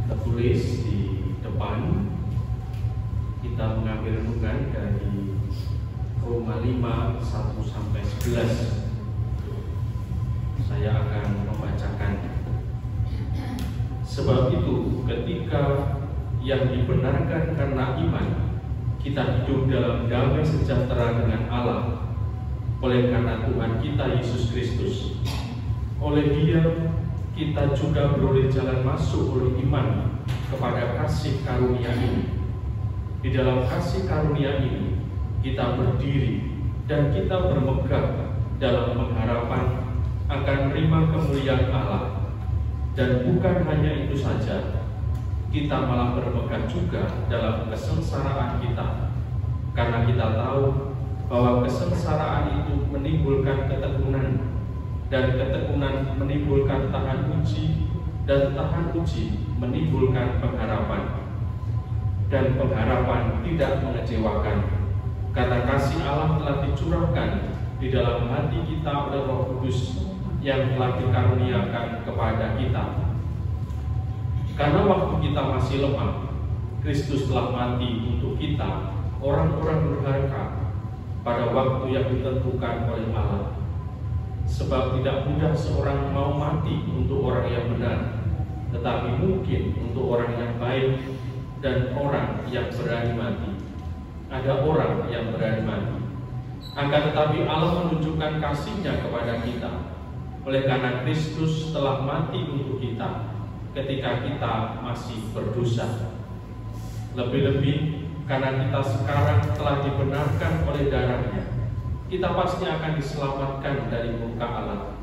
tertulis di depan. Kita mengambil renungan dari Roma 5, 1-11. Saya akan membacakan. Sebab itu, ketika yang dibenarkan karena iman, kita hidup dalam damai sejahtera dengan Allah oleh karena Tuhan kita Yesus Kristus. Oleh Dia kita juga beroleh jalan masuk oleh iman kepada kasih karunia ini. Di dalam kasih karunia ini kita berdiri dan kita bermegah dalam pengharapan akan menerima kemuliaan Allah. Dan bukan hanya itu saja, kita malah bermegah juga dalam kesengsaraan kita, karena kita tahu bahwa kesengsaraan itu menimbulkan ketekunan, dan ketekunan menimbulkan tahan uji, dan tahan uji menimbulkan pengharapan. Dan pengharapan tidak mengecewakan, karena kasih Allah telah dicurahkan di dalam hati kita oleh Roh Kudus yang telah dikaruniakan kepada kita. Karena waktu kita masih lemah, Kristus telah mati untuk kita, orang-orang durhaka, pada waktu yang ditentukan oleh Allah. Sebab tidak mudah seorang mau mati untuk orang yang benar, tetapi mungkin untuk orang yang baik dan orang yang berani mati. Ada orang yang berani mati. Akan tetapi Allah menunjukkan kasih-Nya kepada kita, oleh karena Kristus telah mati untuk kita ketika kita masih berdosa. Lebih-lebih karena kita sekarang telah dibenarkan oleh darah-Nya, kita pasti akan diselamatkan dari murka Allah.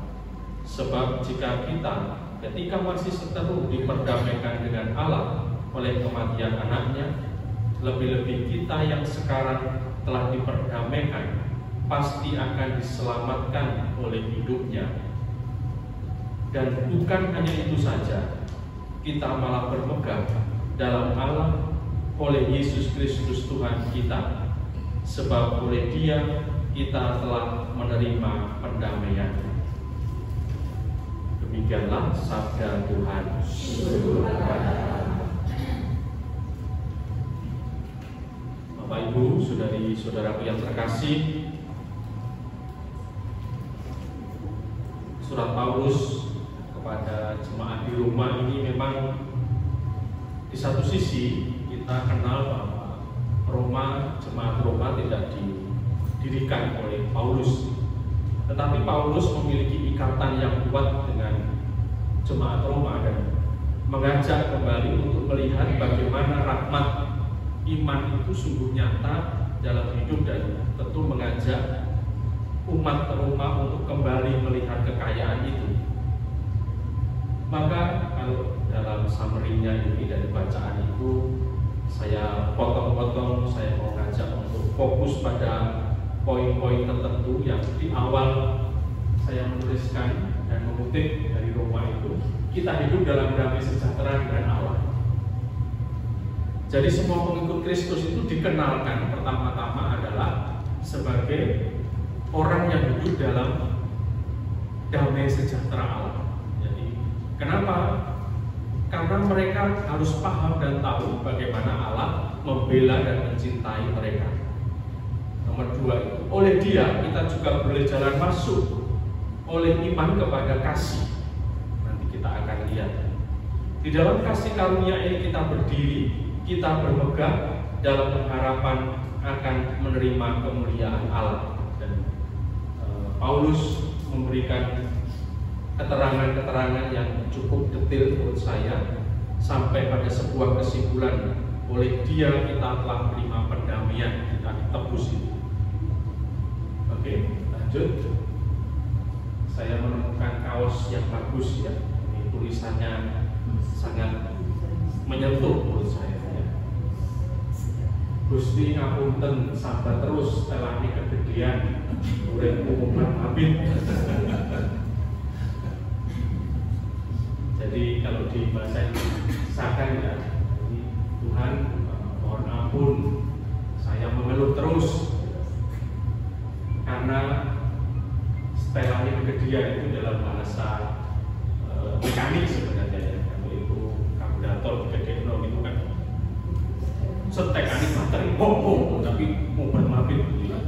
Sebab jika kita ketika masih seteru diperdamaikan dengan Allah oleh kematian anaknya, lebih-lebih kita yang sekarang telah diperdamaikan pasti akan diselamatkan oleh hidupnya. Dan bukan hanya itu saja, kita malah bermegah dalam Allah oleh Yesus Kristus Tuhan kita, sebab oleh Dia kita telah menerima pendamaian. Demikianlah sabda Tuhan. Bapak Ibu, saudari-saudaraku yang terkasih, surat Paulus kepada jemaat di Roma ini memang di satu sisi kita kenal bahwa jemaat Roma tidak didirikan oleh Paulus, tetapi Paulus memiliki ikatan yang kuat dengan jemaat Roma dan mengajak kembali untuk melihat bagaimana rahmat iman itu sungguh nyata dalam hidup, dan tentu mengajak umat Roma untuk kembali melihat kekayaan itu. Maka kalau dalam summary-nya ini dari bacaan itu saya potong-potong, saya mau ngajak untuk fokus pada poin-poin tertentu yang di awal saya menuliskan dan mengutip dari Roma itu. Kita hidup dalam damai sejahtera dengan Allah. Jadi semua pengikut Kristus itu dikenalkan pertama-tama adalah sebagai orang yang hidup dalam damai sejahtera Allah. Jadi kenapa? Karena mereka harus paham dan tahu bagaimana Allah membela dan mencintai mereka. Nomor 2 itu, oleh Dia kita juga boleh jalan masuk oleh iman kepada kasih. Nanti kita akan lihat. Di dalam kasih karunia ini kita berdiri, kita bermegah dalam pengharapan akan menerima kemuliaan Allah. Dan Paulus memberikan keterangan-keterangan yang cukup detail menurut saya, sampai pada sebuah kesimpulan, oleh Dia kita telah menerima pendamaian, kita ditebus itu. Oke, lanjut. Saya menemukan kaos yang bagus ya. Ini tulisannya sangat menyentuh menurut saya ya. Gusti ngapunten sabar terus telani kegedean uripmu umat habib. Jadi kalau di bahasa Indonesia ya, Tuhan mohon ampun saya mengeluh terus, karena setelahnya kegedean itu dalam bahasa mekanik sebenarnya ya, kalau itu kalkulator setekan baterai, tapi obat mabit gitu ya.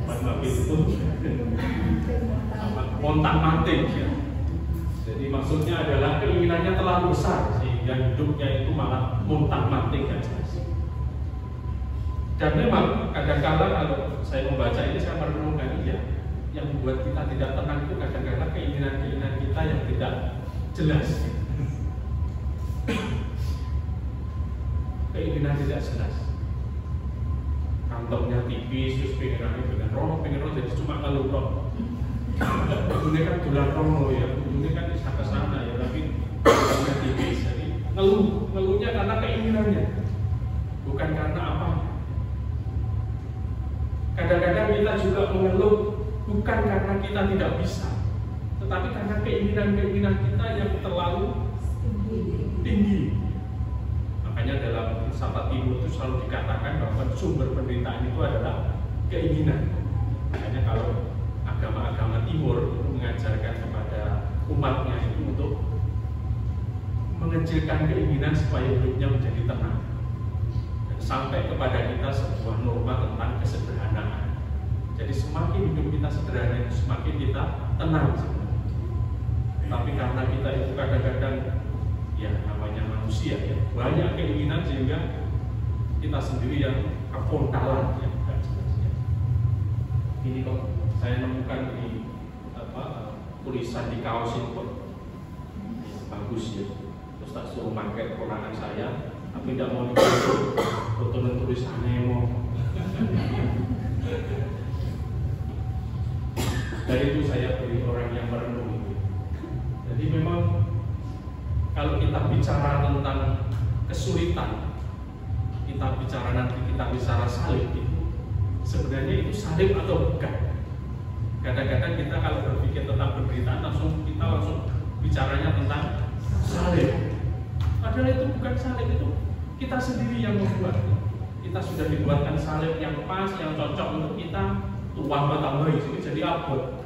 Obat mabit itu kontak-matik ya. Jadi maksudnya adalah keinginannya terlalu besar sehingga hidupnya itu malah kontak-matik aja. Dan memang kadang-kala kalau saya membaca ini saya merenungkan yang membuat kita tidak tenang itu kadang-kala keinginan-keinginan kita yang tidak jelas. Keinginan tidak jelas. Kantongnya tipis, terus pengen roh jadi cuma ngeluh roh. Ini kan dolar roh ya, ini kan bisa ke sana ya, tapi kantongnya tipis. Jadi ngeluhnya karena keinginannya, bukan karena apa. Kadang-kadang kita juga mengeluh bukan karena kita tidak bisa, tetapi karena keinginan-keinginan kita yang terlalu tinggi. Makanya dalam filsafat timur itu selalu dikatakan bahwa sumber penderitaan itu adalah keinginan. Makanya kalau agama-agama timur itu mengajarkan kepada umatnya itu untuk mengecilkan keinginan supaya hidupnya menjadi tenang. Dan sampai kepada kita sebuah norma tentang kesederhanaan. Jadi semakin hidup kita sederhana itu semakin kita tenang sebenarnya. Tapi karena kita itu kadang-kadang ya namanya manusia ya, banyak keinginan sehingga kita sendiri yang kepontalan ya, bukan jelasnya. Ini kok saya nemukan di tulisan di kaos ini kok bagus ya. Terus tak suruh pakai keponakan saya, tapi tidak mau dibantu foto dan tulisannya mau. Dari itu saya beri orang yang merenung itu. Jadi memang kalau kita bicara tentang kesulitan, kita bicara salib itu sebenarnya itu salib atau bukan? Kadang-kadang kita kalau berpikir tentang penderitaan kita langsung bicaranya tentang salib. Padahal itu bukan salib, itu kita sendiri yang membuat. Kita sudah dibuatkan salib yang pas, yang cocok untuk kita. Tuang tambah ini jadi abot.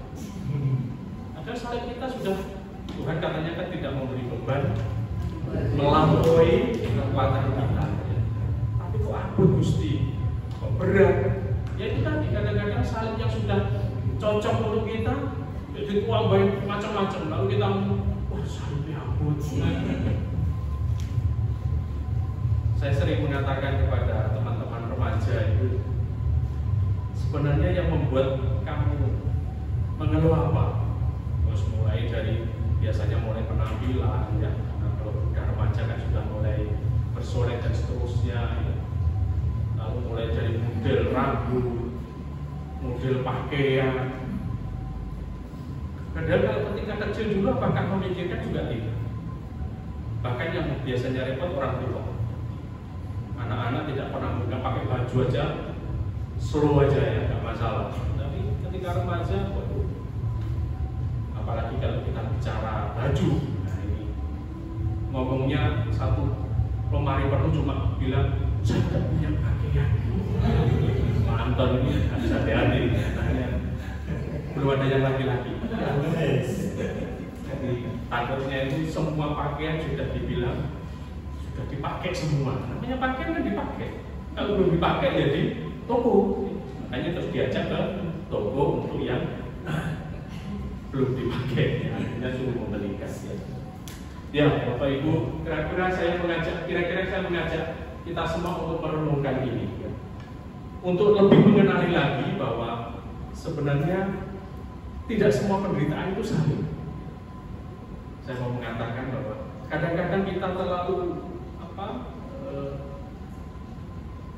Padahal salib kita sudah, Tuhan katanya kan tidak memberi beban melampaui kekuatan kita. Tapi kok abot Gusti, kok berat? Ya itu tadi kadang-kadang salib yang sudah cocok untuk kita jadi tuang baik macam-macam. Lalu kita wah salibnya abot. Saya sering mengatakan kepada teman-teman remaja itu, sebenarnya yang membuat kamu mengeluh apa? Terus mulai dari biasanya mulai penampilan ya, karena kalau udah remaja kan sudah mulai bersolek dan seterusnya ya. Lalu mulai dari model rambut, model pakaian. Padahal kalau ketika kecil dulu apakah memikirkan juga tidak? Bahkan yang biasanya repot orang tua. Anak-anak tidak pernah pakai baju aja, slow aja ya, nggak masalah. Tapi ketika remaja, waduh, apalagi kalau kita bicara baju, nah ini ngomongnya satu lemari penuh cuma bilang saya tidak punya pakaian. Mantan ini harus hati-hati, belum ada yang laki-laki. Jadi takutnya itu semua pakaian sudah dibilang sudah dipakai semua. Namanya pakaian kan dipakai. Kalau belum dipakai jadi toko. Makanya terus diajak ke toko untuk yang belum dipakai. Artinya suruh membelikan. Ya, Bapak Ibu, kira-kira saya mengajak kita semua untuk merenungkan ini. Ya. Untuk lebih mengenali lagi bahwa sebenarnya tidak semua penderitaan itu sama. Saya mau mengatakan bahwa kadang-kadang kita terlalu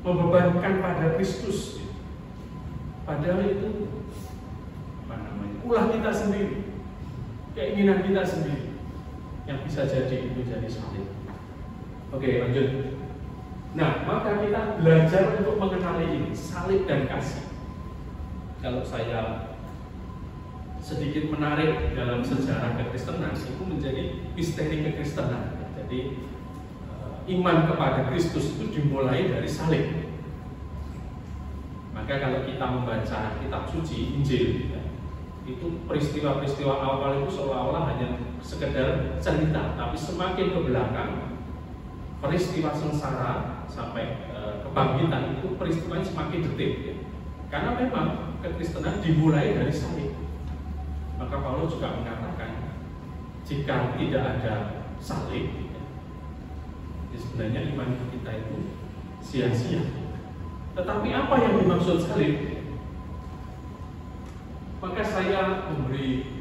membebankan pada Kristus, padahal itu ulah kita sendiri, keinginan kita sendiri yang bisa jadi itu jadi salib. Oke, lanjut. Nah, maka kita belajar untuk mengenali ini, salib dan kasih. Kalau saya sedikit menarik dalam sejarah kekristenan, itu menjadi misteri kekristenan. Jadi iman kepada Kristus itu dimulai dari salib. Maka kalau kita membaca kitab suci, Injil, ya, itu peristiwa-peristiwa awal itu seolah-olah hanya sekedar cerita, tapi semakin ke belakang peristiwa sengsara sampai kebangkitan itu peristiwanya semakin detik ya. Karena memang kekristenan dimulai dari salib. Maka Paulus juga mengatakan jika tidak ada salib ya, sebenarnya iman kita itu sia-sia. Tetapi apa yang dimaksud salib? Maka saya memberi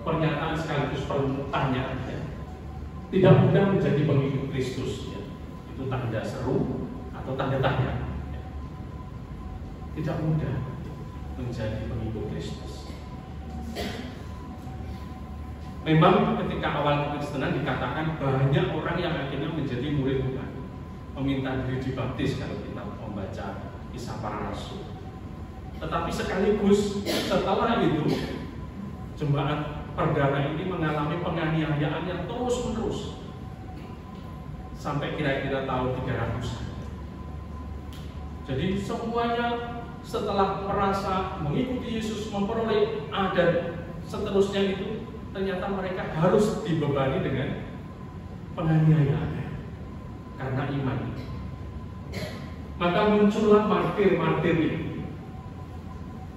pernyataan sekaligus pertanyaan ya. Tidak mudah menjadi pengikut Kristus ya. Itu tanda seru atau tanda tanya ya. Tidak mudah menjadi pengikut Kristus. Memang ketika awal kekristenan dikatakan banyak orang yang akhirnya menjadi murid Tuhan, meminta diri dibaptis kalau kita membaca Kisah Para Rasul. Tetapi sekaligus setelah itu jemaat perdana ini mengalami penganiayaan yang terus-menerus sampai kira-kira tahun 300-an. Jadi semuanya setelah merasa mengikuti Yesus, memperoleh dan seterusnya itu ternyata mereka harus dibebani dengan penganiayaan karena iman. Maka muncullah martir-martir ini.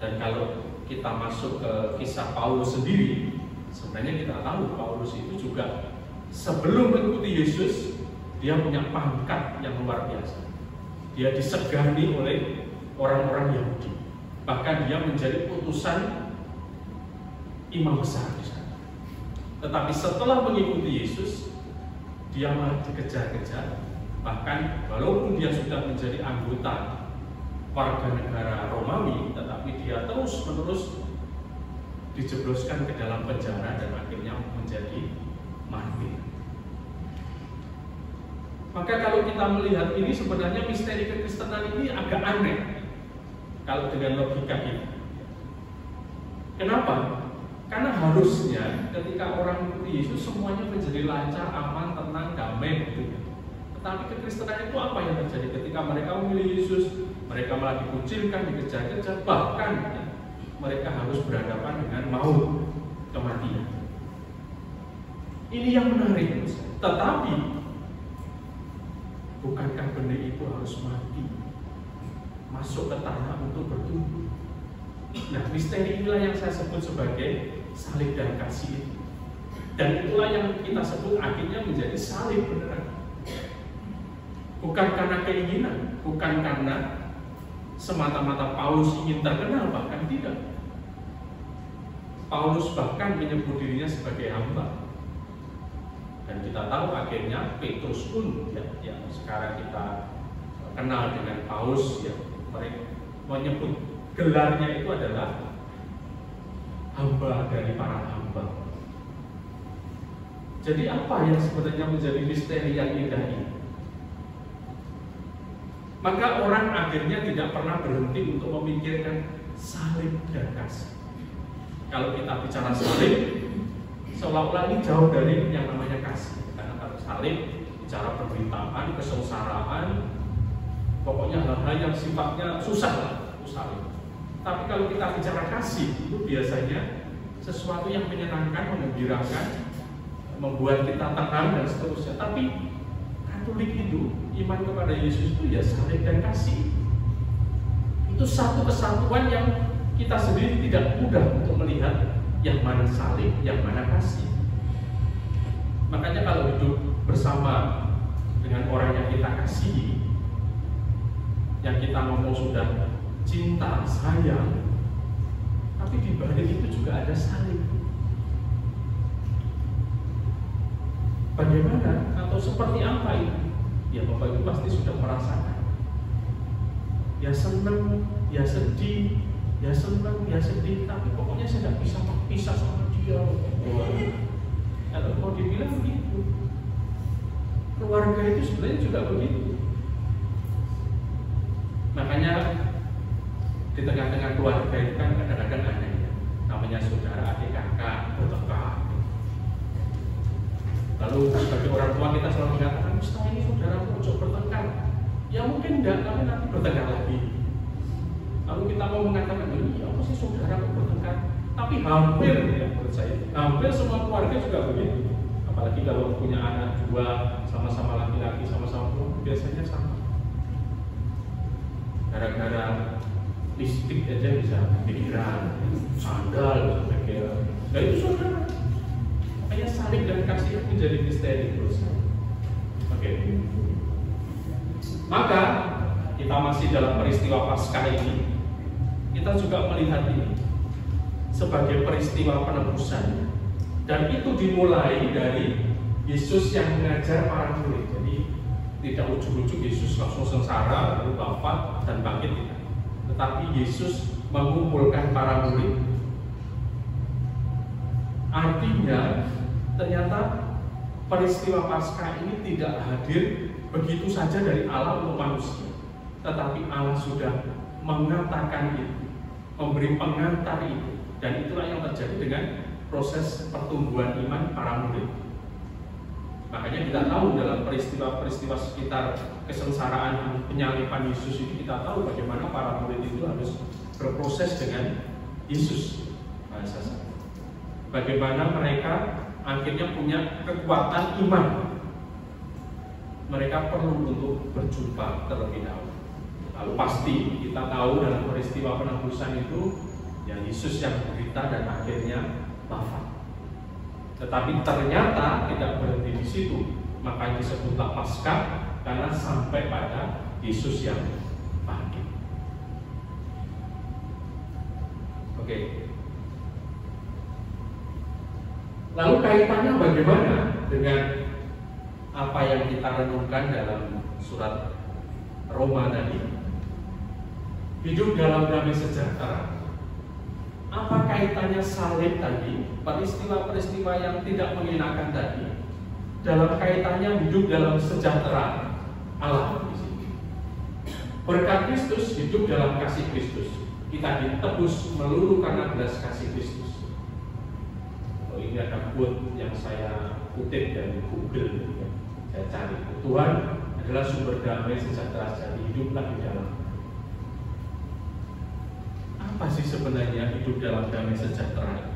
Dan kalau kita masuk ke kisah Paulus sendiri, sebenarnya kita tahu Paulus itu juga sebelum mengikuti Yesus, dia punya pangkat yang luar biasa. Dia disegani oleh orang-orang Yahudi. Bahkan dia menjadi utusan imam besar di sana. Tetapi setelah mengikuti Yesus, dia malah dikejar-kejar. Bahkan walaupun dia sudah menjadi anggota warga negara Romawi, tetapi dia terus-menerus dijebloskan ke dalam penjara dan akhirnya menjadi martir. Maka kalau kita melihat ini sebenarnya misteri kekristenan ini agak aneh kalau dengan logika kita. Kenapa? Karena harusnya ketika orang mengikuti Yesus semuanya menjadi lancar, aman, tenang, damai gitu. Tetapi kekristenan itu apa yang terjadi ketika mereka memilih Yesus? Mereka malah dikucilkan, dikejar-kejar, bahkan ya, mereka harus berhadapan dengan maut, kematian. Ini yang menarik. Tetapi bukankah benih itu harus mati, masuk ke tanah untuk bertumbuh? Nah, misteri inilah yang saya sebut sebagai salib dan kasih. Dan itulah yang kita sebut akhirnya menjadi salib beneran. Bukan karena keinginan, bukan karena semata-mata Paulus ingin terkenal, bahkan tidak. Paulus bahkan menyebut dirinya sebagai hamba. Dan kita tahu akhirnya Petrus pun ya, yang sekarang kita kenal dengan Paulus ya, mereka menyebut gelarnya itu adalah hamba dari para hamba. Jadi apa yang sebenarnya menjadi misteri yang indah ini? Maka orang akhirnya tidak pernah berhenti untuk memikirkan salib dan kasih. Kalau kita bicara salib, seolah-olah ini jauh dari yang namanya kasih. Karena kalau salib bicara penderitaan, kesengsaraan, pokoknya hal-hal yang sifatnya susah lah, salib. Tapi kalau kita bicara kasih, itu biasanya sesuatu yang menyenangkan, menggembirakan, membuat kita tenang dan seterusnya. Tapi Katolik itu, iman kepada Yesus itu ya salib dan kasih. Itu satu kesatuan yang kita sendiri tidak mudah untuk melihat yang mana salib, yang mana kasih. Makanya kalau hidup bersama dengan orang yang kita kasihi, yang kita ngomong sudah cinta, sayang, tapi di balik itu juga ada salib. Bagaimana atau seperti apa itu? Ya Bapak Ibu pasti sudah merasakan. Ya senang, ya sedih, ya senang, ya sedih, tapi pokoknya saya tidak bisa pisah sama dia. Kalau mau dibilang begitu, keluarga itu sebenarnya juga begitu. Makanya di tengah-tengah keluarga itu kan kadang-kadang aneh ya. Namanya saudara, adik, kakak, bertengkar. Lalu sebagai orang tua kita selalu mengatakan, Ustaz ini saudara ojo bertengkar. Ya mungkin tidak, tapi nanti bertengkar lagi. Lalu kita mau mengatakan, iya apa sih saudara bertengkar? Tapi hampir ya menurut saya, hampir semua keluarga juga begitu. Apalagi kalau punya anak dua, sama-sama laki-laki, sama-sama perempuan, biasanya sama. Gara-gara listrik aja bisa pikiran, sandal, sebagainya. Nah itu saudara. Makanya saling dan kasih itu jadi misteri terus. Oke. Maka kita masih dalam peristiwa Paskah ini, kita juga melihat ini sebagai peristiwa penebusan, dan itu dimulai dari Yesus yang mengajar para murid. Jadi tidak ujuk-ujuk Yesus langsung sengsara lalu wafat dan bangkit tidak, tetapi Yesus mengumpulkan para murid. Artinya ternyata peristiwa Paskah ini tidak hadir begitu saja dari Allah untuk manusia, tetapi Allah sudah mengatakan itu, memberi pengantar itu, dan itulah yang terjadi dengan proses pertumbuhan iman para murid. Makanya kita tahu dalam peristiwa-peristiwa sekitar kesengsaraan penyaliban Yesus ini, kita tahu bagaimana para murid itu harus berproses dengan Yesus. Bagaimana mereka akhirnya punya kekuatan iman. Mereka perlu untuk berjumpa terlebih dahulu. Lalu pasti kita tahu dalam peristiwa penebusan itu, ya Yesus yang menderita dan akhirnya wafat. Tetapi ternyata tidak berhenti di situ, makanya disebutlah Paskah karena sampai pada Yesus yang bangkit. Oke. Lalu kaitannya bagaimana dengan apa yang kita renungkan dalam surat Roma tadi? Hidup dalam damai sejahtera. Apa kaitannya salib tadi, peristiwa-peristiwa yang tidak mengenakan tadi, dalam kaitannya hidup dalam sejahtera Allah di sini? Berkat Kristus, hidup dalam kasih Kristus. Kita ditebus melulu karena belas kasih Kristus. Oh, ini ada quote yang saya kutip dari Google. Saya cari, Tuhan adalah sumber damai sejahtera sejati, hiduplah di dalam. Apa sih sebenarnya hidup dalam damai sejahtera?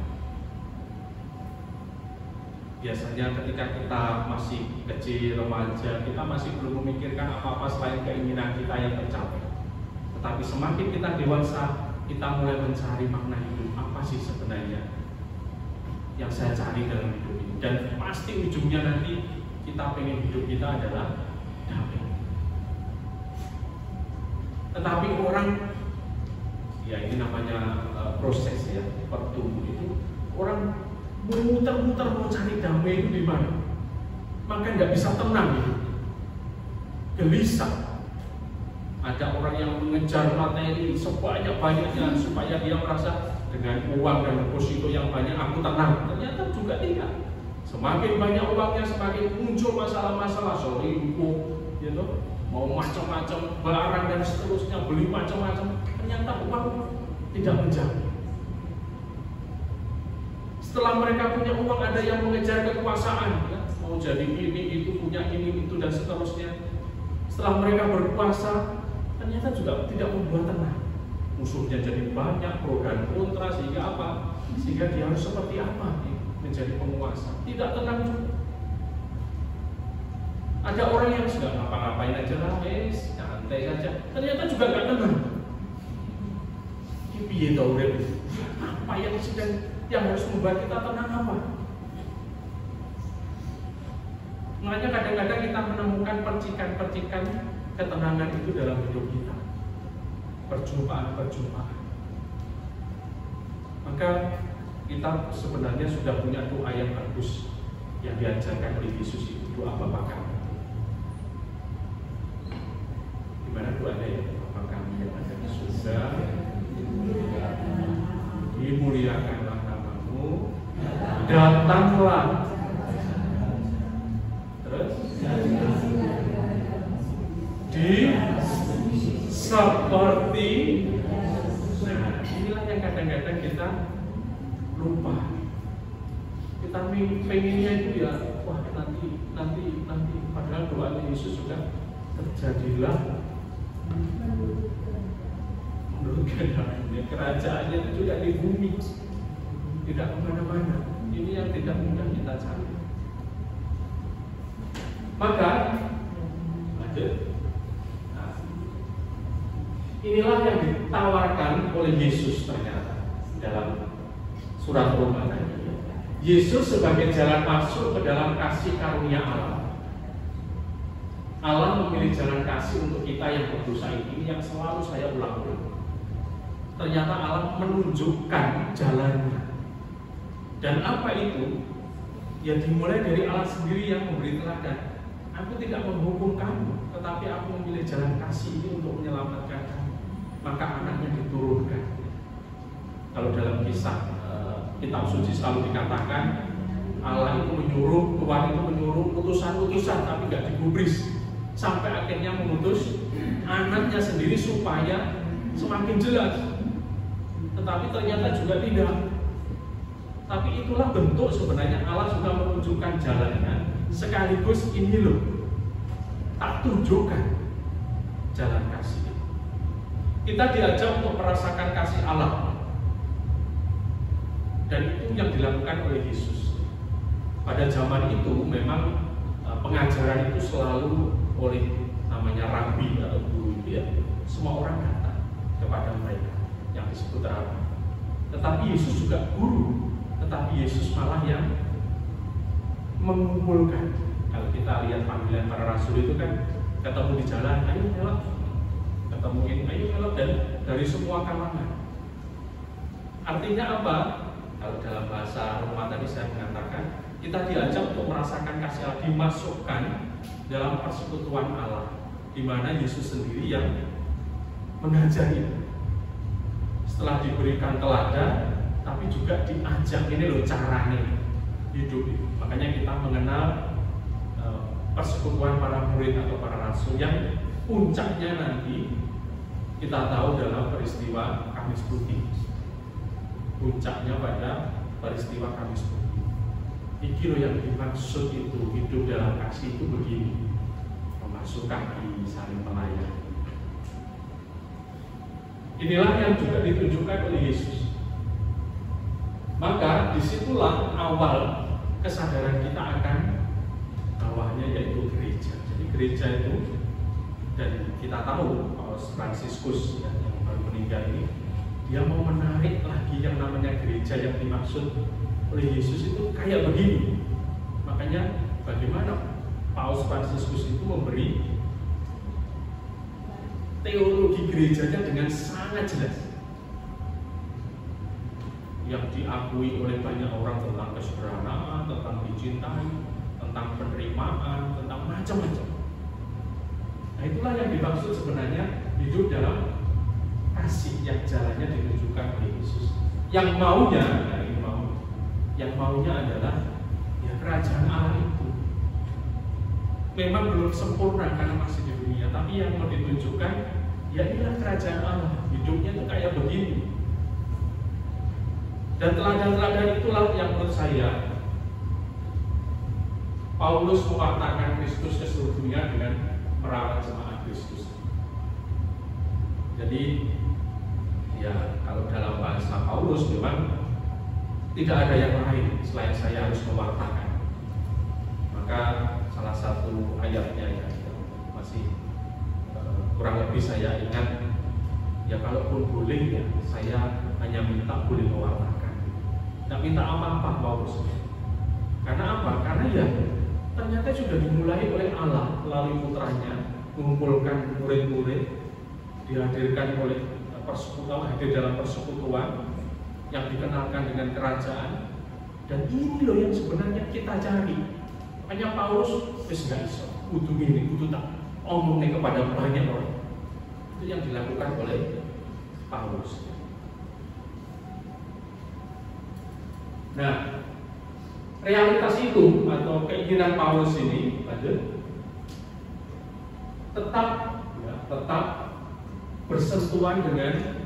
Biasanya ketika kita masih kecil, remaja, kita masih belum memikirkan apa-apa selain keinginan kita yang tercapai. Tetapi semakin kita dewasa, kita mulai mencari makna hidup. Apa sih sebenarnya yang saya cari dalam hidup ini? Dan pasti ujungnya nanti kita pengen hidup kita adalah damai. Tetapi orang, ya ini namanya proses ya, pertumbuhan itu, orang muter-muter mau cari damai itu di mana? Maka nggak bisa tenang hidup, gelisah. Ada orang yang mengejar materi sebanyak-banyaknya supaya dia merasa dengan uang dan deposito yang banyak aku tenang. Ternyata juga tidak. Semakin banyak uangnya, semakin muncul masalah-masalah, selingkuh, gitu, mau macam-macam barang dan seterusnya, beli macam-macam. Ternyata uang tidak menjamin. Setelah mereka punya uang, ada yang mengejar kekuasaan, ya, mau jadi ini, itu, punya ini, itu, dan seterusnya. Setelah mereka berkuasa, ternyata juga tidak membuat tenang. Musuhnya jadi banyak, pro dan kontra, sehingga apa? Sehingga dia harus seperti apa menjadi penguasa? Tidak tenang juga. Ada orang yang sudah ngapa-ngapain aja lah, santai saja. Ternyata juga nggak tenang. Ini piye ta urip? Apa yang harus membuat kita tenang apa? Makanya kadang-kadang kita menemukan percikan-percikan ketenangan itu dalam hidup kita. Perjumpaan-perjumpaan. Maka kita sebenarnya sudah punya doa yang bagus yang diajarkan oleh Yesus itu, doa Bapa Kami. Gimana doanya ya? Bapa Kami yang ada di surga, dimuliakanlah namamu, datanglah. Terus di seperti, nah inilah yang kadang-kadang kita lupa. Kita pengennya itu ya, wah nanti padahal doa Yesus sudah terjadilah menurut kehendaknya, kerajaannya itu juga di bumi, tidak kemana-mana. Ini yang tidak mudah kita cari. Maka inilah yang ditawarkan oleh Yesus ternyata dalam surat Roma tadi. Yesus sebagai jalan masuk ke dalam kasih karunia Allah. Allah memilih jalan kasih untuk kita yang berdosa ini, yang selalu saya ulang-ulang. Ternyata Allah menunjukkan jalannya. Dan apa itu? Ya dimulai dari Allah sendiri yang memberi teladan. Aku tidak menghukum kamu, tetapi aku memilih jalan kasih ini untuk menyelamatkan kamu. Maka anaknya diturunkan. Kalau dalam kisah kitab suci selalu dikatakan Allah itu menyuruh, Tuhan itu menyuruh utusan-utusan tapi nggak digubris, sampai akhirnya mengutus anaknya sendiri supaya semakin jelas. Tetapi ternyata juga tidak. Tapi itulah bentuk sebenarnya Allah sudah menunjukkan jalannya, sekaligus ini loh, tak tunjukkan jalan kasih. Kita diajak untuk merasakan kasih Allah. Dan itu yang dilakukan oleh Yesus. Pada zaman itu memang pengajaran itu selalu oleh namanya rabi atau guru itu ya. Semua orang datang kepada mereka yang disebut rabi. Tetapi Yesus juga guru. Tetapi Yesus malah yang mengumpulkan. Kalau kita lihat panggilan para rasul itu kan ketemu di jalan, ayo melot, ketemuin, ayo melot, dan dari semua kalangan. Artinya apa? Kalau dalam bahasa Roma tadi saya mengatakan, kita diajak untuk merasakan kasih Allah, dimasukkan dalam persekutuan Allah, di mana Yesus sendiri yang mengajari. Setelah diberikan teladan, tapi juga diajak, ini loh caranya hidup. Makanya kita mengenal persekutuan para murid atau para rasul yang puncaknya nanti kita tahu dalam peristiwa Kamis Putih. Puncaknya pada peristiwa Kamis Putih. Iki loh yang dimaksud itu, hidup dalam kasih itu begini, membasuh kaki, saling melayani. Inilah yang juga ditunjukkan oleh Yesus. Maka disitulah awal kesadaran kita akan bawahnya, yaitu gereja. Jadi gereja itu, dan kita tahu Paus Fransiskus yang baru meninggal ini, dia mau menarik lagi yang namanya gereja yang dimaksud oleh Yesus itu kayak begini. Makanya bagaimana Paus Fransiskus itu memberi teologi gerejanya dengan sangat jelas, yang diakui oleh banyak orang tentang kesederhanaan, tentang dicintai, tentang penerimaan, tentang macam-macam. Nah itulah yang dimaksud sebenarnya hidup dalam kasih yang jalannya ditunjukkan oleh Yesus. Yang maunya, yang maunya adalah ya kerajaan Allah itu. Memang belum sempurna karena masih di dunia, tapi yang mau ditunjukkan ya inilah kerajaan Allah. Hidupnya itu kayak begini. Dan teladan-teladan itulah yang menurut saya Paulus mewartakan Kristus ke seluruh dunia dengan merawat jemaat Kristus. Jadi ya kalau dalam bahasa Paulus memang tidak ada yang lain selain saya harus mewartakan. Maka salah satu ayatnya ya masih kurang lebih saya ingat, ya kalaupun boleh ya saya hanya minta boleh mewartakan. Tidak minta apa-apa Paulus. Karena apa? Karena ya ternyata sudah dimulai oleh Allah melalui putranya, mengumpulkan murid-murid, dihadirkan oleh persekutuan, hadir dalam persekutuan yang dikenalkan dengan kerajaan. Dan ini loh yang sebenarnya kita cari. Makanya Paulus wis gak iso, kudu ini, kudu tak omongnya kepada banyak orang. Itu yang dilakukan oleh Paulus. Nah, realitas itu atau keinginan Paulus ini tetap bersentuhan dengan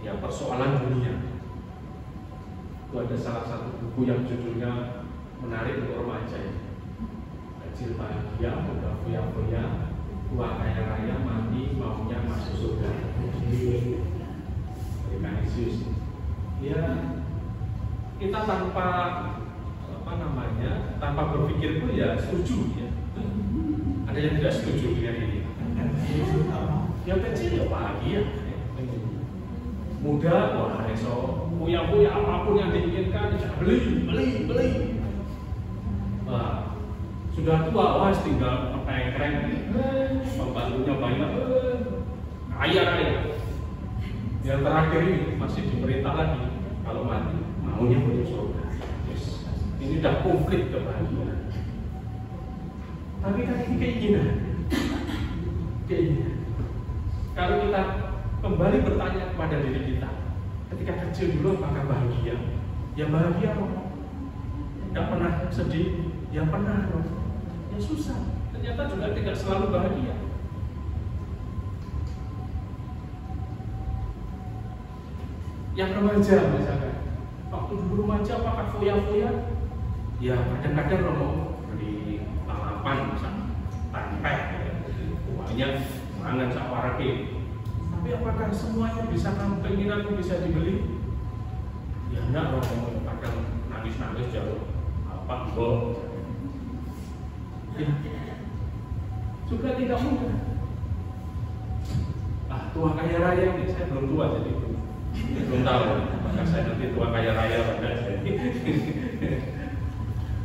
ya persoalan dunia. Itu ada salah satu buku yang judulnya menarik untuk remaja. Kecil bahagia, muda foya-foya, tua kaya raya, mati maunya masuk surga. Yesus. Ya, kita tanpa berpikir pun ya setuju ya. Ada yang tidak setuju dengan ini? Yang kecil ya bahagia. Muda, wah so punya apapun yang diinginkan, bisa beli. Wah, sudah tua, wah tinggal keren, pembantunya banyak, kaya. Yang terakhir ini masih diperintah lagi, kalau mati maunya punya surga. Yes. Ini udah konflik kebahagiaan. Tapi kan ini keinginan. Kalau kita kembali bertanya kepada diri kita, ketika kecil dulu apakah bahagia? Ya bahagia loh. Tidak pernah sedih, ya pernah loh. Ya susah. Ternyata juga tidak selalu bahagia. Yang remaja misalkan, waktu dulu remaja apakah foya-foya? Ya kadang-kadang lo mau beli lalapan misalnya, pempek, uangnya mangan sawarake. Tapi apakah semuanya bisa keinginanmu bisa dibeli? Ya enggak, orang kadang nangis-nangis jauh apa enggak. Ya. Juga tidak mudah. Tua kaya raya ini, saya belum tua jadi belum tahu apakah saya nanti tua kaya raya atau enggak.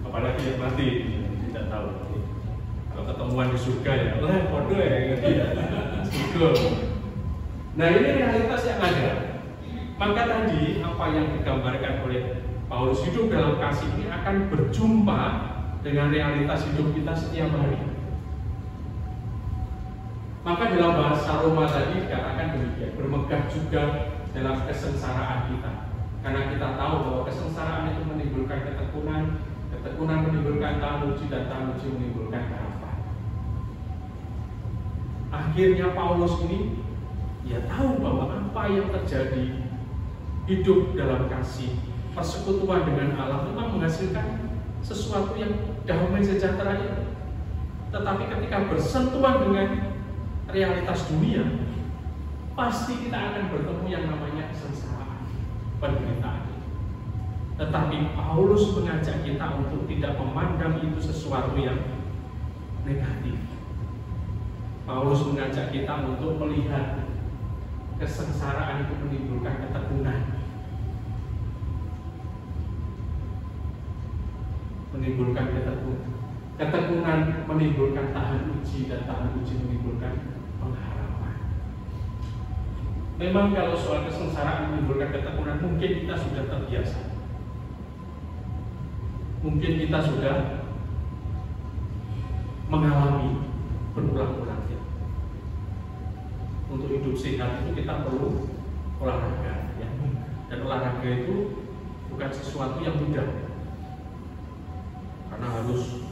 Apalagi yang mati tidak tahu. Kalau ketemuan di surga ya, kode ya. Nah ini realitas yang ada. Maka tadi apa yang digambarkan oleh Paulus, hidup dalam kasih ini akan berjumpa dengan realitas hidup kita setiap hari. Maka dalam bahasa Roma tadi dikatakan demikian, bermegah juga dalam kesengsaraan kita. Karena kita tahu bahwa kesengsaraan itu menimbulkan ketekunan, ketekunan menimbulkan tamuji, dan tamuji menimbulkan harapan. Akhirnya Paulus ini ya tahu bahwa apa yang terjadi, hidup dalam kasih, persekutuan dengan Allah memang menghasilkan sesuatu yang damai sejahtera itu. Tetapi ketika bersentuhan dengan realitas dunia, pasti kita akan bertemu yang namanya kesengsaraan, penderitaan. Tetapi Paulus mengajak kita untuk tidak memandang itu sesuatu yang negatif. Paulus mengajak kita untuk melihat kesengsaraan itu menimbulkan ketekunan, ketekunan menimbulkan tahan uji, dan tahan uji menimbulkan pengharapan. Memang kalau soal kesengsaraan menimbulkan ketekunan, mungkin kita sudah terbiasa, mungkin kita sudah mengalami berulang-ulang. Untuk hidup sehat itu kita perlu olahraga, ya. Dan olahraga itu bukan sesuatu yang mudah, karena harus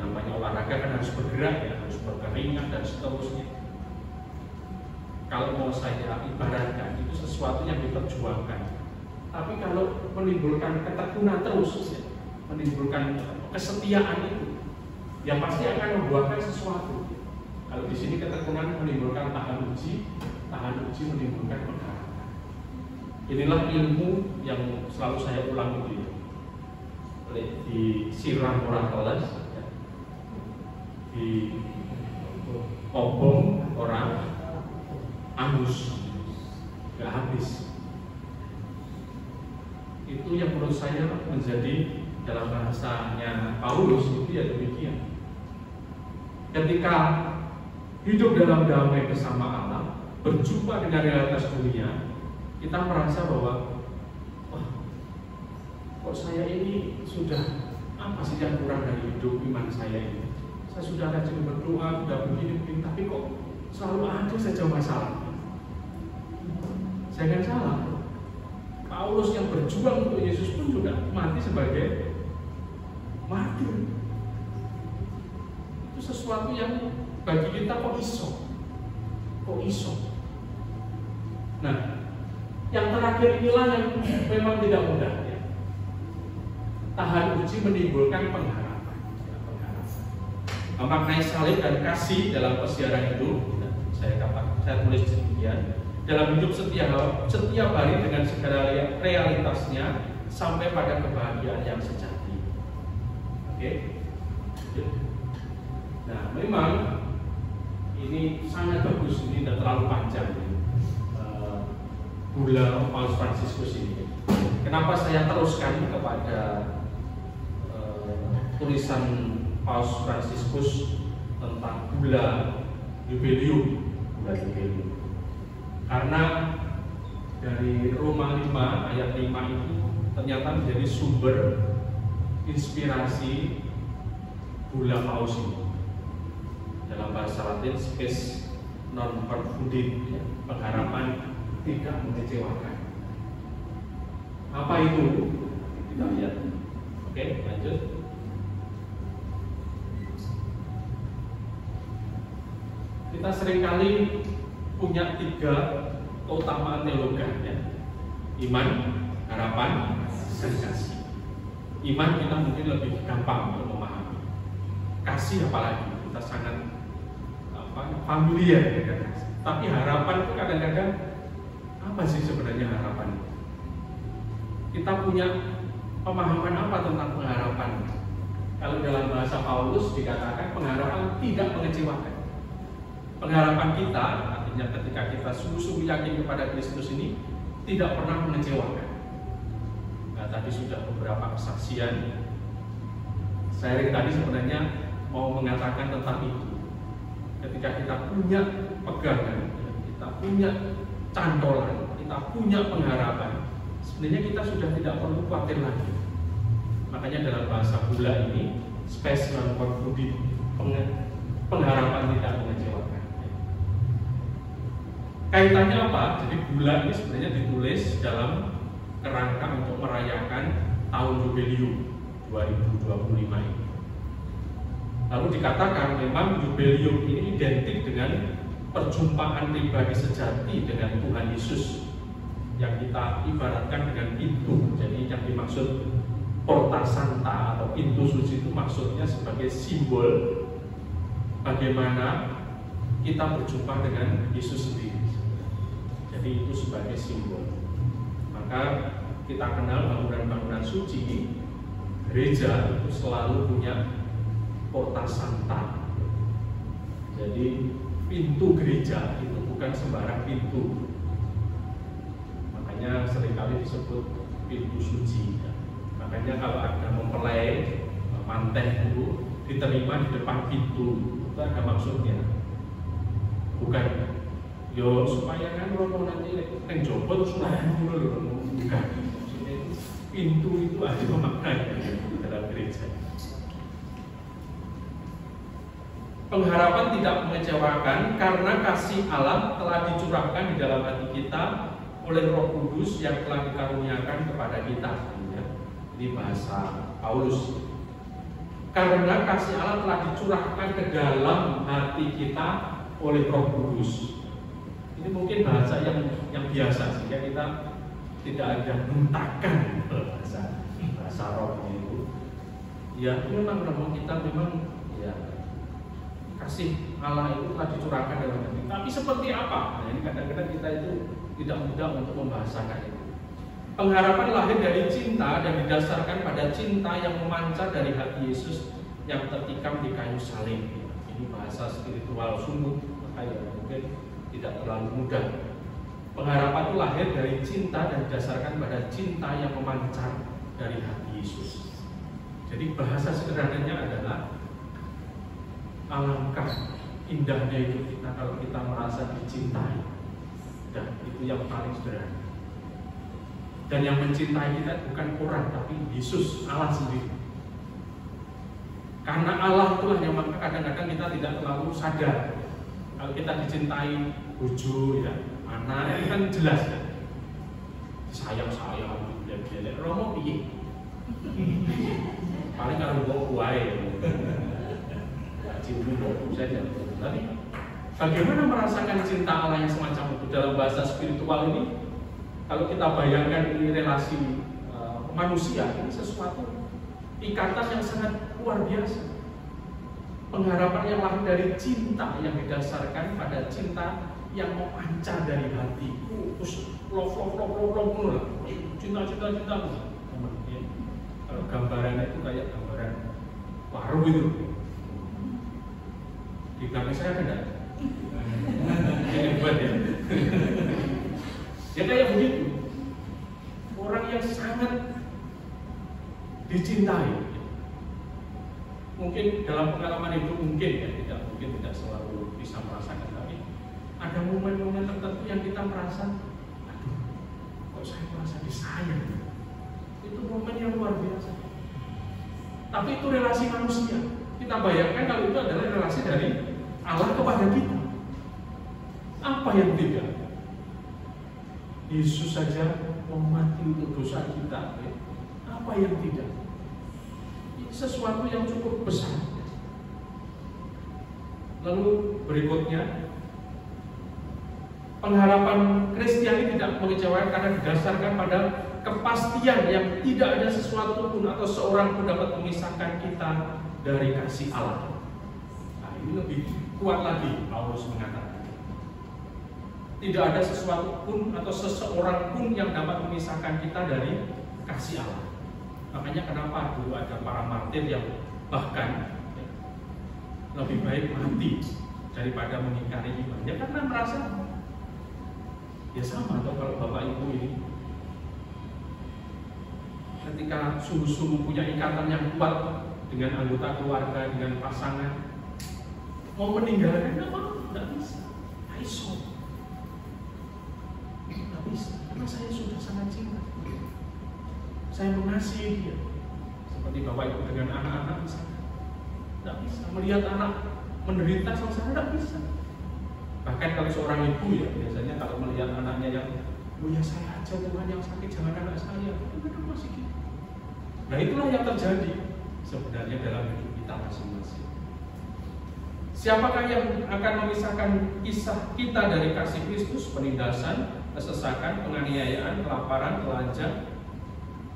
namanya olahraga kan harus bergerak, ya, harus berkeringat dan seterusnya. Kalau mau saya ibaratkan itu sesuatu yang diperjuangkan. Tapi kalau menimbulkan ketekunan terus, ya, menimbulkan kesetiaan itu, ya pasti akan membuahkan sesuatu. Kalau di sini ketekunan menimbulkan tahan uji menimbulkan pengharapan. Inilah ilmu yang selalu saya ulang itu, disiram orang teles, ya. Di obong orang angus, gak habis. Itu yang menurut saya menjadi dalam bahasanya Paulus itu ya demikian. Ketika hidup dalam damai bersama Allah, berjumpa dengan realitas dunia, kita merasa bahwa wah, kok saya ini sudah apa sih yang kurang dari hidup iman saya ini? Saya sudah rajin berdoa, sudah begini, tapi kok selalu ada saja masalah. Jangan salah, Paulus yang berjuang untuk Yesus pun juga mati sebagai martir. Itu sesuatu yang bagi kita kok iso. Nah, yang terakhir inilah yang memang tidak mudah, ya. Tahan uji menimbulkan pengharapan. Memaknai salib dan kasih dalam persiaran itu, saya tulis demikian. Dalam hidup setiap hari dengan segala realitasnya sampai pada kebahagiaan yang sejati. Oke? Nah, memang ini sangat bagus, ini tidak terlalu panjang Bulla Paus Fransiskus ini. Kenapa saya teruskan kepada tulisan Paus Fransiskus tentang Bulla Jubileum, karena dari Roma 5 ayat 5 itu ternyata menjadi sumber inspirasi Bulla Paus ini. Dalam bahasa Latin, spes non perfusit, pengharapan tidak mengecewakan. Apa itu? Kita lihat. Oke, lanjut. Kita seringkali punya 3 keutamaan teologi, ya. Iman, harapan, dan kasih. Iman kita mungkin lebih gampang untuk memahami. Kasih apalagi kita sangat familiar dengan kasih. Tapi harapan itu kadang-kadang apa sih sebenarnya harapan? Kita punya pemahaman apa tentang pengharapan? Kalau dalam bahasa Paulus dikatakan pengharapan tidak mengecewakan. Pengharapan kita artinya ketika kita sungguh-sungguh yakin kepada Kristus ini tidak pernah mengecewakan. Nah, tadi sudah beberapa kesaksian. Saya tadi sebenarnya mau mengatakan tentang itu. Ketika kita punya pegangan, kita punya cantolan, kita punya pengharapan, sebenarnya kita sudah tidak perlu khawatir lagi. Makanya dalam bahasa Bulla ini, spes non perfusit, pengharapan tidak mengecewakan. Kaitannya apa? Jadi Bulla ini sebenarnya ditulis dalam kerangka untuk merayakan tahun Jubileum 2025 ini. Lalu dikatakan memang Jubileum ini identik dengan perjumpaan pribadi sejati dengan Tuhan Yesus yang kita ibaratkan dengan pintu. Jadi yang dimaksud Porta Santa atau pintu suci itu maksudnya sebagai simbol bagaimana kita berjumpa dengan Yesus sendiri. Jadi itu sebagai simbol. Maka kita kenal bangunan-bangunan suci, gereja itu selalu punya Porta Santa. Jadi pintu gereja itu bukan sembarang pintu. Makanya seringkali disebut pintu suci. Makanya kalau ada mempelai manten itu diterima di depan pintu, itu ada maksudnya. Bukan yo supaya kan romo nanti neng jobot sudah dulu, bukan. Pintu itu ada maknanya dalam gereja. Pengharapan tidak mengecewakan karena kasih Allah telah dicurahkan di dalam hati kita oleh Roh Kudus yang telah dikaruniakan kepada kita. Ini bahasa Paulus. Karena kasih Allah telah dicurahkan ke dalam hati kita oleh Roh Kudus. Ini mungkin bahasa yang biasa sehingga kita tidak ada hentakan bahasa roh itu. Ya memang roh kita memang ya kasih Allah itu telah dicurahkan dalam hati. Tapi seperti apa? Nah, ini kadang-kadang kita itu tidak mudah untuk membahasakan itu. Pengharapan lahir dari cinta dan didasarkan pada cinta yang memancar dari hati Yesus yang tertikam di kayu salib. Ini bahasa spiritual sungguh, maka ya mungkin tidak terlalu mudah. Pengharapan itu lahir dari cinta dan didasarkan pada cinta yang memancar dari hati Yesus. Jadi bahasa sederhananya adalah alangkah indahnya itu kita kalau kita merasa dicintai. Dan itu yang paling sederhana. Dan yang mencintai kita bukan orang, tapi Yesus, Allah sendiri. Karena Allah itulah yang maka kadang-kadang kita tidak terlalu sadar. Kalau kita dicintai bojo, ya, anak, itu kan jelas ya. Sayang-sayang, biar-biar romo piye. Paling kalau bawa kuai. Cium dulu saja. Tapi bagaimana merasakan cinta Allah yang semacam itu dalam bahasa spiritual ini? Kalau kita bayangkan ini relasi manusia, ini sesuatu ikatan yang sangat luar biasa. Pengharapan yang lahir dari cinta yang didasarkan pada cinta yang memancar dari hati. Terus love, cinta. Kalau gambarannya itu kayak gambaran waru itu. Di belakang saya ada enggak? Hebat ya. Ya kayak begitu. Orang yang sangat dicintai. Mungkin dalam pengalaman itu mungkin ya, tidak selalu bisa merasakan, tapi ada momen-momen tertentu yang kita merasa, aduh, kok saya merasa disayang. Itu momen yang luar biasa. Tapi itu relasi manusia. Kita bayangkan kalau itu adalah relasi dari Allah kepada kita. Apa yang tidak? Yesus saja mau mati untuk dosa kita. Apa yang tidak? Ini sesuatu yang cukup besar. Lalu berikutnya, pengharapan Kristiani tidak mengecewakan karena didasarkan pada kepastian yang tidak ada sesuatu pun atau seorang pun dapat memisahkan kita dari kasih Allah. Nah, ini lebih kuat lagi Paulus mengatakan. Tidak ada sesuatu pun atau seseorang pun yang dapat memisahkan kita dari kasih Allah. Makanya kenapa dulu ada para martir yang bahkan lebih baik mati daripada mengingkari iman. Ya karena merasa ya sama atau kalau bapak ibu ini ketika sungguh-sungguh punya ikatan yang kuat dengan anggota keluarga, dengan pasangan, mau meninggalkan tidak bisa. Tidak bisa, karena saya sudah sangat cinta. Saya mengasihi dia. Seperti bapak ibu dengan anak-anak misalnya. Tidak bisa melihat anak menderita sengsara, tidak bisa. Bahkan kalau seorang ibu ya biasanya kalau melihat anaknya yang, oh ya saya aja Tuhan yang sakit, jangan anak saya. Itu masih gitu. Nah itulah yang terjadi sebenarnya dalam hidup kita masing-masing. Siapakah yang akan memisahkan kisah kita dari kasih Kristus? Penindasan, kesesakan, penganiayaan, kelaparan, telanjang.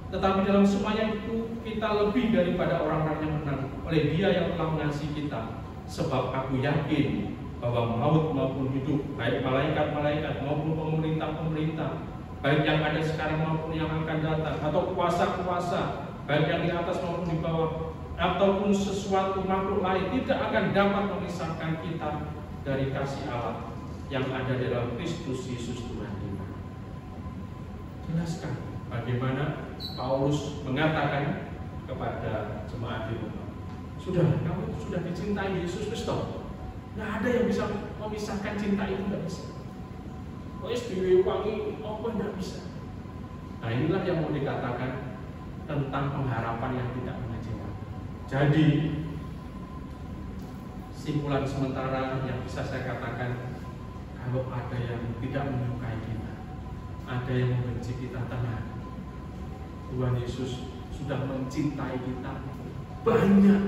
Tetapi dalam semuanya itu kita lebih daripada orang-orang yang menang oleh Dia yang telah mengasihi kita. Sebab aku yakin bahwa maut maupun hidup, baik malaikat-malaikat maupun pemerintah-pemerintah, baik yang ada sekarang maupun yang akan datang, atau kuasa-kuasa, baik yang di atas maupun di bawah, ataupun sesuatu makhluk lain, tidak akan dapat memisahkan kita dari kasih Allah yang ada dalam Kristus Yesus Tuhan kita. Jelaskan bagaimana Paulus mengatakan kepada jemaat di Roma, sudah, kamu sudah dicintai Yesus Kristus. Nggak ada yang bisa memisahkan cinta itu, nggak bisa. Wes diwangi, apa nggak bisa. Nah inilah yang mau dikatakan tentang pengharapan yang tidak mengecewakan. Jadi simpulan sementara yang bisa saya katakan, kalau ada yang tidak menyukai kita, ada yang membenci kita, tenang. Tuhan Yesus sudah mencintai kita banyak.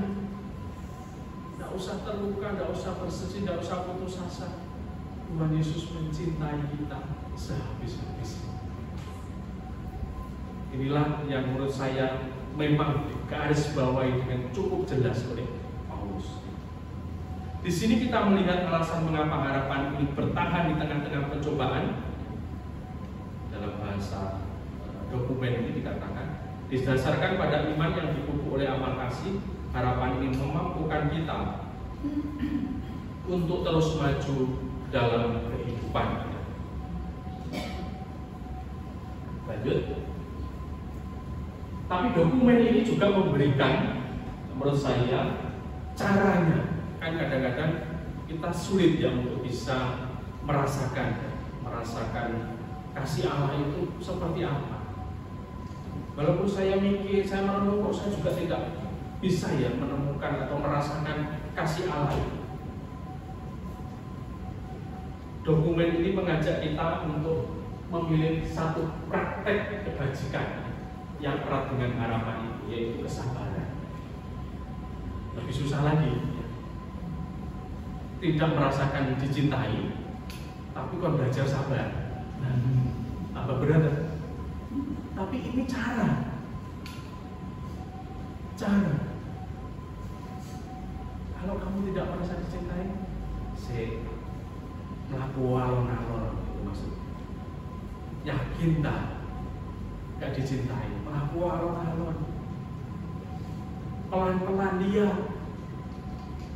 Tidak usah terluka, tidak usah bersedih, tidak usah putus asa. Tuhan Yesus mencintai kita sehabis-habisnya. Inilah yang menurut saya memang digarisbawahi dengan cukup jelas oleh Paulus. Di sini kita melihat alasan mengapa harapan ini bertahan di tengah-tengah pencobaan. Dalam bahasa dokumen ini dikatakan, didasarkan pada iman yang dipupuk oleh amal kasih, harapan ini memampukan kita untuk terus maju dalam kehidupan. Lanjut. Tapi dokumen ini juga memberikan, menurut saya, caranya. Kan kadang-kadang kita sulit ya untuk bisa merasakan kasih Allah itu seperti apa. Walaupun saya mikir, saya merenung, kok saya juga tidak bisa ya menemukan atau merasakan kasih Allah itu. Dokumen ini mengajak kita untuk memilih satu praktek kebajikan yang erat dengan harapan itu, yaitu kesabaran. Lebih susah lagi, tidak merasakan dicintai, tapi kok belajar sabar. Tambah berat. Tapi ini cara. Kalau kamu tidak merasa dicintai, melakukan alon-alon itu maksudnya. Yakin tak? Gak dicintai, melakukan alon-alon. Pelan-pelan dia.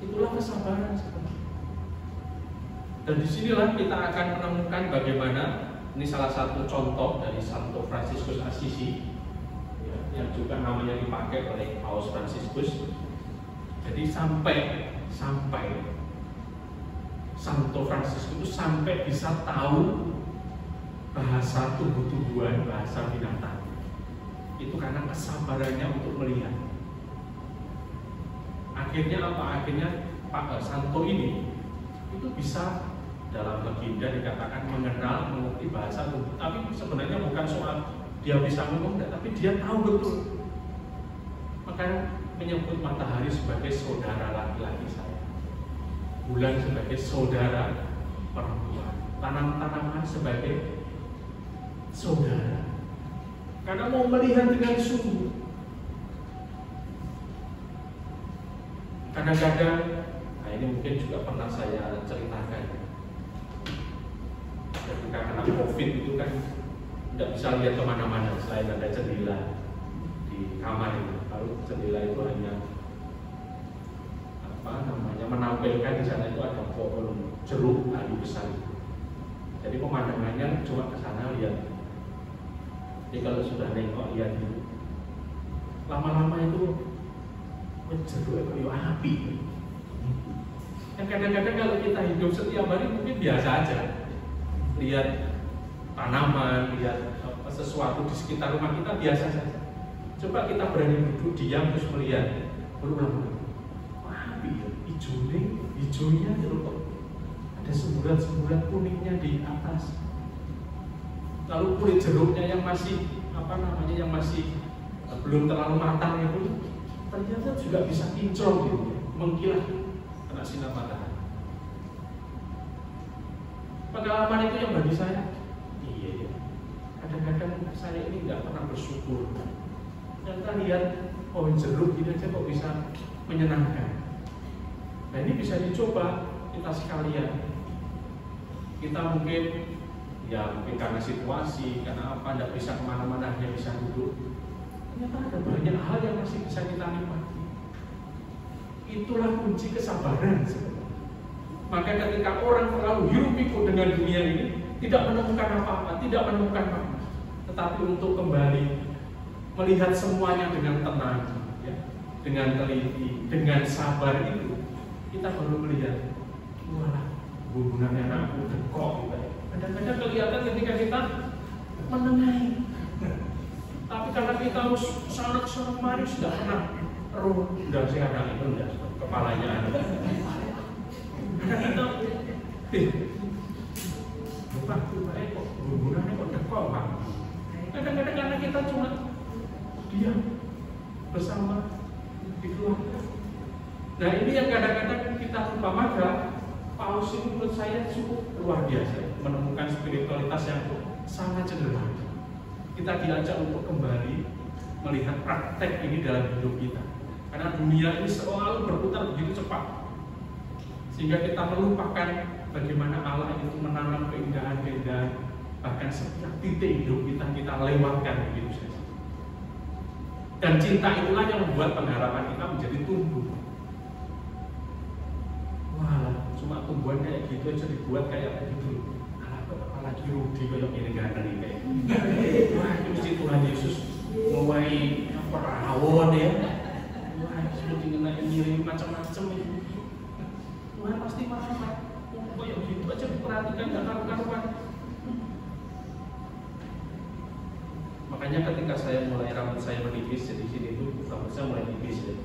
Itulah kesabaran sebenarnya. Dan disinilah kita akan menemukan bagaimana, ini salah satu contoh dari Santo Fransiskus Assisi, ya, yang juga namanya dipakai oleh Paus Fransiskus. Jadi sampai Santo Fransiskus itu sampai bisa tahu bahasa tumbuh-tumbuhan, bahasa binatang. Itu karena kesabarannya untuk melihat. Akhirnya apa? Akhirnya Pak Santo ini itu bisa, dalam legenda dikatakan mengenal, mengerti bahasa tubuh. Tapi sebenarnya bukan soal dia bisa ngomong, tapi dia tahu betul. Makanya menyebut matahari sebagai saudara laki-laki saya, bulan sebagai saudara perempuan, tanaman sebagai saudara. Karena mau melihat dengan sungguh. Kadang-kadang, nah ini mungkin juga pernah saya ceritakan, ketika kena COVID itu kan tidak bisa lihat kemana-mana selain ada jendela di kamar itu. Lalu jendela itu hanya menampilkan di sana itu ada pohon jeruk kayu besar. Jadi pemandangannya cuma ke sana lihat. Jadi kalau sudah nengok lihat itu, lama-lama itu jeruk kayu api. Dan kadang-kadang kalau kita hidup setiap hari mungkin biasa aja, lihat tanaman, lihat sesuatu di sekitar rumah kita biasa saja. Coba kita berani duduk diam terus melihat berulang-ulang. Wah, hijaunya terus ada semburat-semburat kuningnya di atas. Lalu kulit jeruknya yang masih yang masih belum terlalu matang itu ternyata juga bisa kinclong gitu, mengkilat kena sinar matahari. Pengalaman itu yang bagi saya, iya. Kadang-kadang saya ini nggak pernah bersyukur. Dan kita lihat pohon jeruk ini aja kok bisa menyenangkan. Nah ini bisa dicoba kita sekalian. Kita mungkin karena situasi, karena apa, tidak bisa kemana-mana, hanya bisa duduk. Ternyata ada banyak hal yang masih bisa kita nikmati. Itulah kunci kesabaran sebenarnya. Maka ketika orang terlalu hirup pikuk dengan dunia ini, tidak menemukan apa-apa, tidak menemukan makna, tetapi untuk kembali melihat semuanya dengan tenang, ya, dengan teliti, dengan sabar itu, kita baru melihat, wah, hubungannya aku dekok. Kadang-kadang kelihatan ketika kita menengahi, tapi karena kita harus sangat mari sudah pernah roh sudah sekarang itu sudah kepalanya ada. Kita lupa kok hubungannya kok dekok, Pak. Kadang-kadang karena kita cuma diam bersama di keluarga. Nah ini yang kadang-kadang kita lupa. Maka Paus ini menurut saya cukup luar biasa, menemukan spiritualitas yang sangat sederhana. Kita diajak untuk kembali melihat praktek ini dalam hidup kita. Karena dunia ini selalu berputar begitu cepat, sehingga kita melupakan bagaimana Allah itu menanam keindahan-keindahan, bahkan setiap titik hidup kita lewatkan begitu saja. Dan cinta itulah yang membuat pengharapan kita menjadi tumbuh. Wah, cuma tumbuhan kayak gitu aja dibuat kayak begitu. Apalagi Rudi kayak ini ganteng ini kayak. Wah, itu mesti Tuhan Yesus mulai perawon ya. Wah, seperti ngirim macam-macam itu. Tuhan pasti marah. Kayak gitu aja diperhatikan nggak karuan. Makanya ketika saya mulai rambut saya menipis di sini itu rambut saya mulai tipis ya.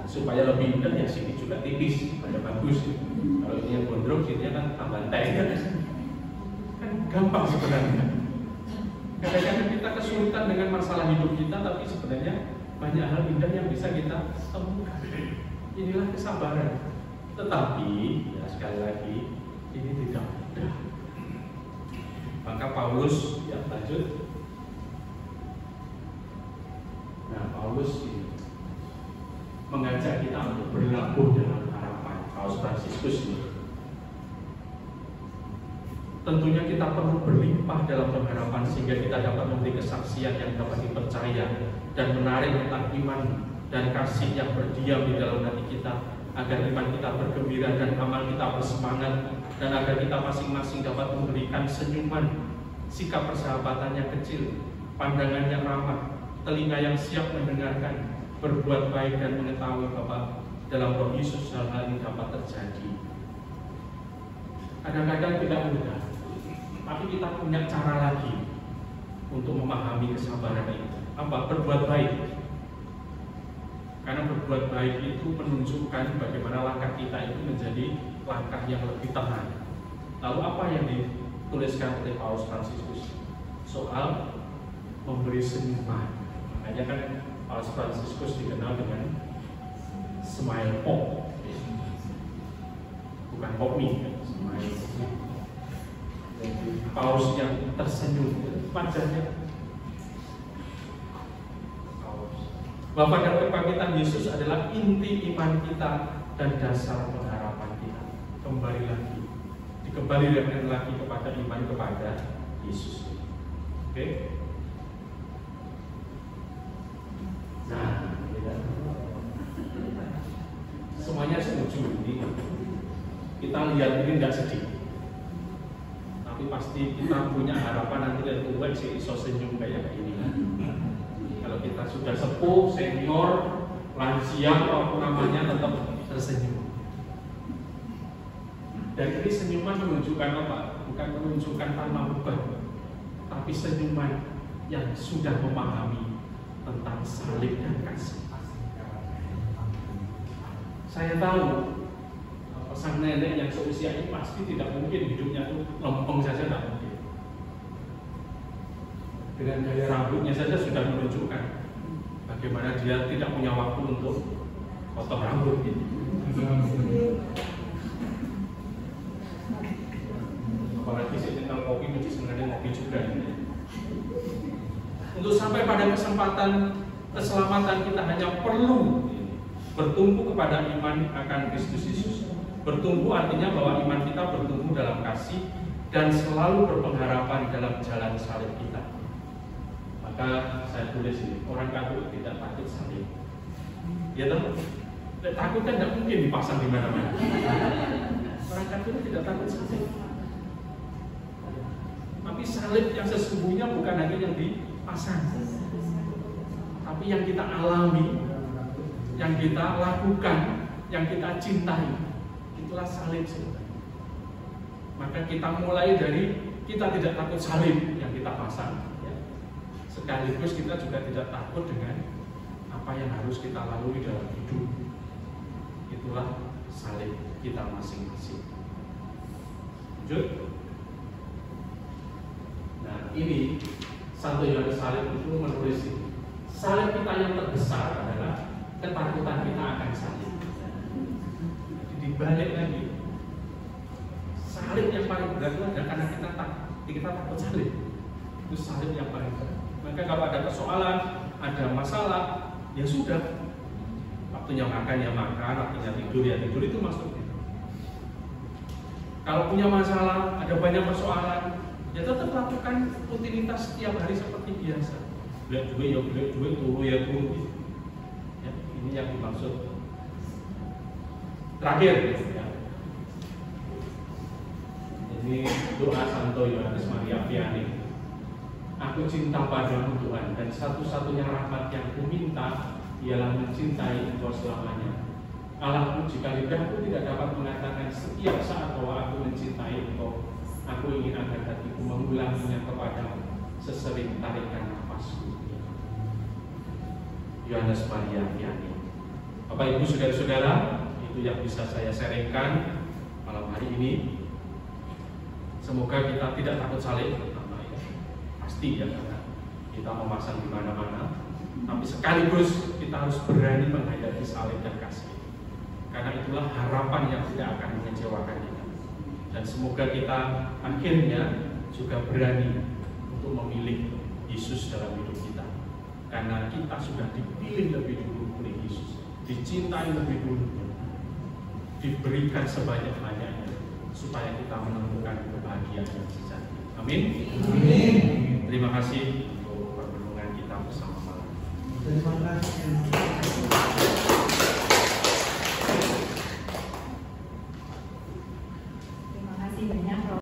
Supaya lebih indah ya sini juga tipis, pada bagus. Kalau ini yang gondrong sini kan tambah teh kan gampang sebenarnya. Kadang-kadang kita kesulitan dengan masalah hidup kita, tapi sebenarnya banyak hal indah yang bisa kita temukan. Inilah kesabaran. Tetapi ya sekali lagi ini tidak mudah. Maka Paulus yang lanjut. Nah Paulus ini mengajak kita untuk berlabuh dalam harapan. Paus Fransiskus ini. Tentunya kita perlu berlimpah dalam pengharapan sehingga kita dapat memberi kesaksian yang dapat dipercaya dan menarik letak iman dan kasih yang berdiam di dalam hati kita agar iman kita bergembira dan amal kita bersemangat, dan agar kita masing-masing dapat memberikan senyuman, sikap persahabatan yang kecil, pandangan yang ramah, telinga yang siap mendengarkan, berbuat baik dan mengetahui Bapa, dalam Roh Yesus hal-hal ini dapat terjadi. Kadang-kadang tidak mudah, tapi kita punya cara lagi untuk memahami kesabaran itu. Apa? Berbuat baik. Karena berbuat baik itu menunjukkan bagaimana langkah kita itu menjadi langkah yang lebih tenang. Lalu apa yang dituliskan oleh Paus Fransiskus? Soal memberi senyuman. Makanya kan Paus Fransiskus dikenal dengan smile pop, bukan pop me, smile. Paus yang tersenyum, wajahnya. Bapa dan kebangkitan Yesus adalah inti iman kita dan dasar pengharapan kita. Kembali lagi kepada iman kepada Yesus. Oke? Nah, semuanya setuju ini. Kita lihat ini tidak sedih, tapi pasti kita punya harapan nanti lihat tua si iso senyum kayak ini. Kalau kita sudah sepuh, senior, lansia, apapun namanya, tetap tersenyum. Dan ini senyuman menunjukkan apa? Bukan menunjukkan tanpa beban, tapi senyuman yang sudah memahami tentang salib dan kasih. Saya tahu sang nenek yang seusia ini pasti tidak mungkin hidupnya itu lempeng saja, tidak mungkin. Dengan gaya rambutnya saja sudah menunjukkan bagaimana dia tidak punya waktu untuk potong rambut gitu. Apalagi saya tentang kopi, mesti sebenarnya ngopi juga gitu. Untuk sampai pada kesempatan keselamatan kita hanya perlu bertumbuh kepada iman akan Kristus Yesus. Bertumbuh artinya bahwa iman kita bertumbuh dalam kasih dan selalu berpengharapan dalam jalan salib kita. Maka saya tulis ini, orang Katolik tidak takut salib. Ya tahu, takut kan tidak mungkin dipasang di mana-mana. Orang Katolik tidak takut salib. Tapi salib yang sesungguhnya bukan hanya yang dipasang, tapi yang kita alami, yang kita lakukan, yang kita cintai, itulah salib sebenarnya. Maka kita mulai dari kita tidak takut salib yang kita pasang. Sekaligus kita juga tidak takut dengan apa yang harus kita lalui dalam hidup. Itulah salib kita masing-masing. Lanjut. Nah, ini Santo Yohanes Salib itu menulis ini. Salib kita yang terbesar adalah ketakutan kita akan salib. Jadi dibalik lagi, salib yang paling berat itu adalah karena kita takut salib. Itu salib yang paling berat. Maka kalau ada persoalan, ada masalah, ya sudah. Waktunya makan ya makan, waktunya tidur ya tidur, itu maksudnya. Kalau punya masalah, ada banyak persoalan, ya tetap lakukan rutinitas setiap hari seperti biasa. Beli duit ya beli duit, turu ya turu. Ya, ini yang dimaksud. Terakhir, ya. Ini doa Santo Yohanes Maria Vianney. Aku cinta padamu Tuhan, dan satu-satunya rahmat yang kuminta ialah mencintai Engkau selamanya. Allahku, jika lidahku tidak dapat mengatakan setiap saat bahwa aku mencintai Engkau, aku ingin agar hatiku mengulanginya kepadamu sesering tarikan nafasku. Yohanes Maria Vianney. Bapak Ibu Saudara-saudara, itu yang bisa saya sharingkan malam hari ini. Semoga kita tidak takut salib. Pasti ya, karena kita memasang di mana-mana, tapi sekaligus kita harus berani menghadapi salib dan kasih. Karena itulah harapan yang tidak akan mengecewakan kita. Dan semoga kita akhirnya juga berani untuk memilih Yesus dalam hidup kita. Karena kita sudah dipilih lebih dulu oleh Yesus, dicintai lebih dulu, diberikan sebanyak-banyaknya supaya kita menemukan kebahagiaan yang sejati. Amin. Amin. Terima kasih untuk perlindungan kita bersama malam. Terima kasih.